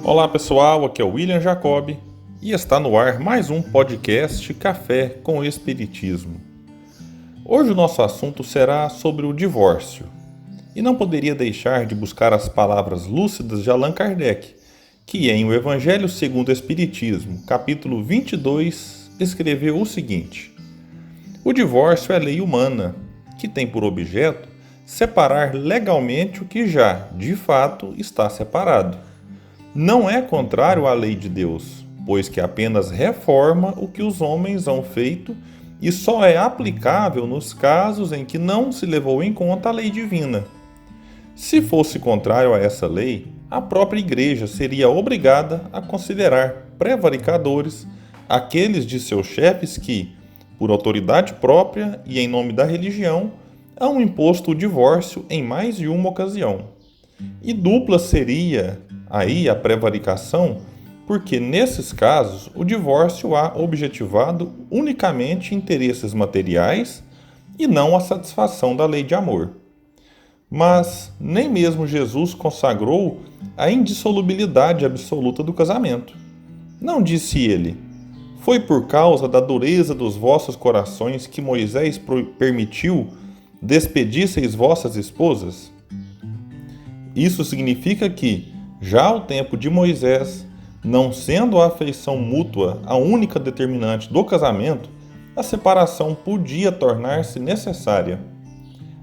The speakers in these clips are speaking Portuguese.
Olá pessoal, aqui é o William Jacob e está no ar mais um podcast Café com o Espiritismo. Hoje o nosso assunto será sobre o divórcio e não poderia deixar de buscar as palavras lúcidas de Allan Kardec, que em O Evangelho segundo o Espiritismo, capítulo 22, escreveu o seguinte: o divórcio é lei humana, que tem por objeto separar legalmente o que já, de fato, está separado. Não é contrário à lei de Deus, pois que apenas reforma o que os homens hão feito e só é aplicável nos casos em que não se levou em conta a lei divina. Se fosse contrário a essa lei, a própria Igreja seria obrigada a considerar prevaricadores aqueles de seus chefes que, por autoridade própria e em nome da religião, hão imposto o divórcio em mais de uma ocasião. E dupla seria aí a prevaricação, porque nesses casos o divórcio há objetivado unicamente interesses materiais e não a satisfação da lei de amor. Mas nem mesmo Jesus consagrou a indissolubilidade absoluta do casamento. Não disse ele: foi por causa da dureza dos vossos corações que Moisés permitiu despedisseis vossas esposas? Isso significa que, já ao tempo de Moisés, não sendo a afeição mútua a única determinante do casamento, a separação podia tornar-se necessária.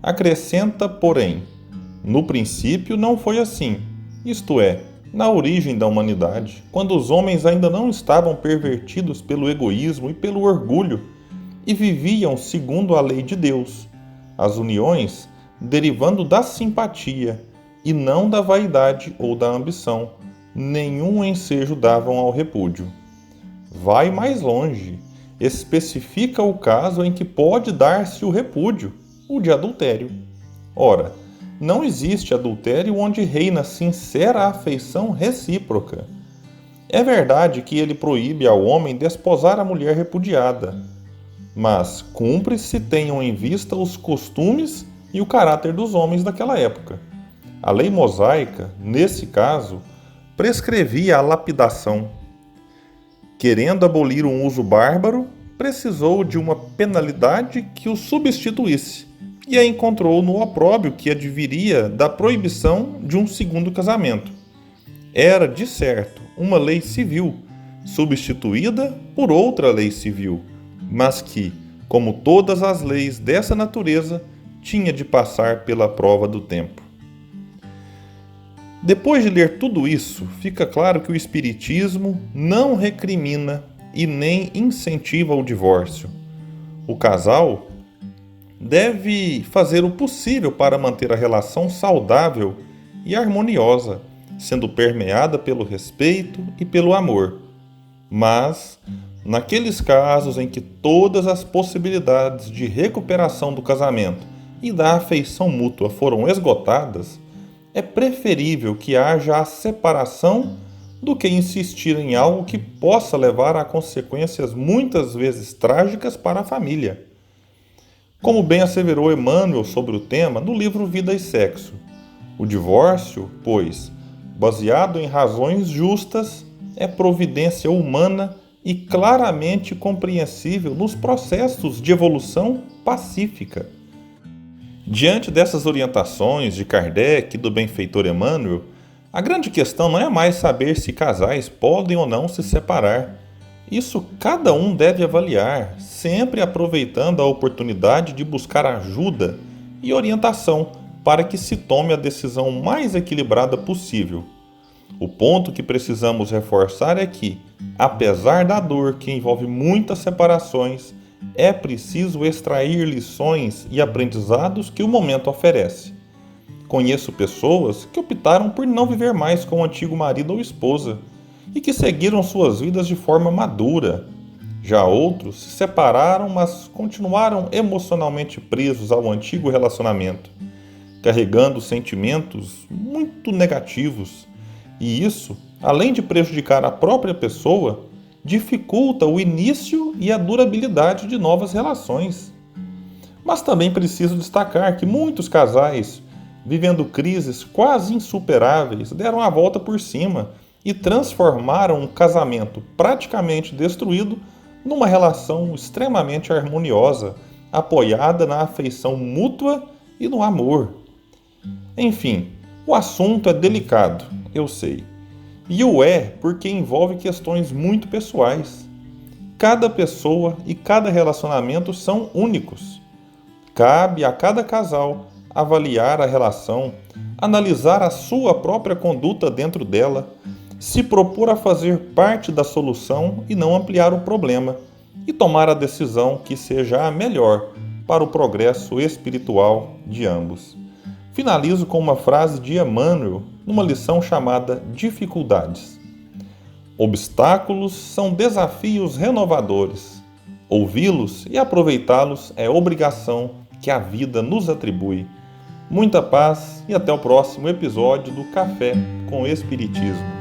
Acrescenta, porém, no princípio não foi assim, isto é, na origem da humanidade, quando os homens ainda não estavam pervertidos pelo egoísmo e pelo orgulho e viviam segundo a lei de Deus, as uniões derivando da simpatia e não da vaidade ou da ambição, nenhum ensejo davam ao repúdio. Vai mais longe, especifica o caso em que pode dar-se o repúdio, o de adultério. Ora, não existe adultério onde reina sincera afeição recíproca. É verdade que ele proíbe ao homem desposar a mulher repudiada, mas cumpre se tenham em vista os costumes e o caráter dos homens daquela época. A lei mosaica, nesse caso, prescrevia a lapidação. Querendo abolir um uso bárbaro, precisou de uma penalidade que o substituísse, e a encontrou no opróbrio que adviria da proibição de um segundo casamento. Era, de certo, uma lei civil, substituída por outra lei civil, mas que, como todas as leis dessa natureza, tinha de passar pela prova do tempo. Depois de ler tudo isso, fica claro que o Espiritismo não recrimina e nem incentiva o divórcio. O casal deve fazer o possível para manter a relação saudável e harmoniosa, sendo permeada pelo respeito e pelo amor. Mas, naqueles casos em que todas as possibilidades de recuperação do casamento e da afeição mútua foram esgotadas, é preferível que haja a separação do que insistir em algo que possa levar a consequências muitas vezes trágicas para a família. Como bem asseverou Emmanuel sobre o tema no livro Vida e Sexo, o divórcio, pois, baseado em razões justas, é providência humana e claramente compreensível nos processos de evolução pacífica. Diante dessas orientações de Kardec e do benfeitor Emmanuel, a grande questão não é mais saber se casais podem ou não se separar. Isso cada um deve avaliar, sempre aproveitando a oportunidade de buscar ajuda e orientação para que se tome a decisão mais equilibrada possível. O ponto que precisamos reforçar é que, apesar da dor que envolve muitas separações, é preciso extrair lições e aprendizados que o momento oferece. Conheço pessoas que optaram por não viver mais com o antigo marido ou esposa e que seguiram suas vidas de forma madura. Já outros se separaram, mas continuaram emocionalmente presos ao antigo relacionamento, carregando sentimentos muito negativos. E isso, além de prejudicar a própria pessoa, dificulta o início e a durabilidade de novas relações. Mas também preciso destacar que muitos casais, vivendo crises quase insuperáveis, deram a volta por cima e transformaram um casamento praticamente destruído numa relação extremamente harmoniosa, apoiada na afeição mútua e no amor. Enfim, o assunto é delicado, eu sei. E o é porque envolve questões muito pessoais. Cada pessoa e cada relacionamento são únicos. Cabe a cada casal avaliar a relação, analisar a sua própria conduta dentro dela, se propor a fazer parte da solução e não ampliar o problema, e tomar a decisão que seja a melhor para o progresso espiritual de ambos. Finalizo com uma frase de Emmanuel numa lição chamada Dificuldades. Obstáculos são desafios renovadores. Ouvi-los e aproveitá-los é obrigação que a vida nos atribui. Muita paz e até o próximo episódio do Café com Espiritismo.